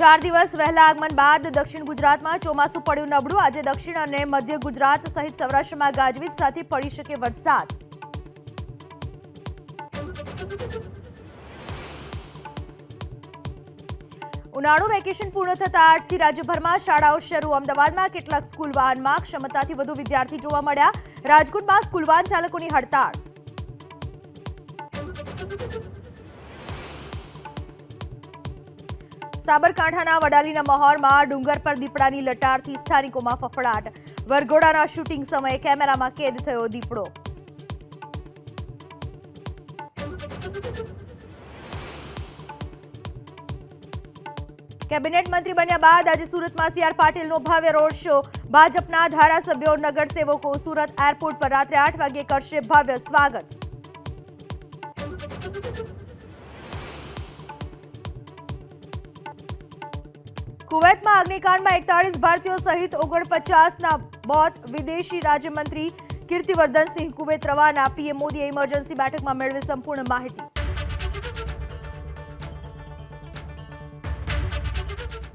4 દિવસ વહેલા આગમન બાદ દક્ષિણ ગુજરાતમાં ચોમાસું પડ્યું નબળું। આજે દક્ષિણ અને મધ્ય ગુજરાત સહિત સૌરાષ્ટ્રમાં ગાજવીજ સાથે પડી શકે વરસાદ। ઉનાળુ વેકેશન પૂર્ણ થતા આજથી રાજ્યભરમાં શાળાઓ શરૂ। અમદાવાદમાં કેટલાક સ્કૂલ વાહનમાં ક્ષમતાથી વધુ વિદ્યાર્થી જોવા મળ્યા। રાજકોટમાં સ્કૂલ વાહન ચાલકોની હડતાળ। સાબરકાંઠાના વડાલીના મહોરમાં ડુંગર પર દીપડાની લટારથી સ્થાનિકોમાં ફફડાટ। વરઘોડાના શૂટિંગ સમયે કેમેરામાં કેદ થયો દીપડો। કેબિનેટ મંત્રી બન્યા બાદ આજે સુરતમાં સી.આર. પાટીલનો ભવ્ય રોડ શો। ભાજપના ધારાસભ્યો, નગરસેવકો સુરત એરપોર્ટ પર રાત્રે 8 વાગે કરશે ભવ્ય સ્વાગત। કુવૈતમાં અગ્નિકાંડમાં 41 ભારતીયો સહિત 49ના મોત। વિદેશી રાજ્યમંત્રી કીર્તિવર્ધન સિંહ કુવૈત રવાના। પીએમ મોદીએ ઇમરજન્સી બેઠકમાં મેળવી સંપૂર્ણ માહિતી।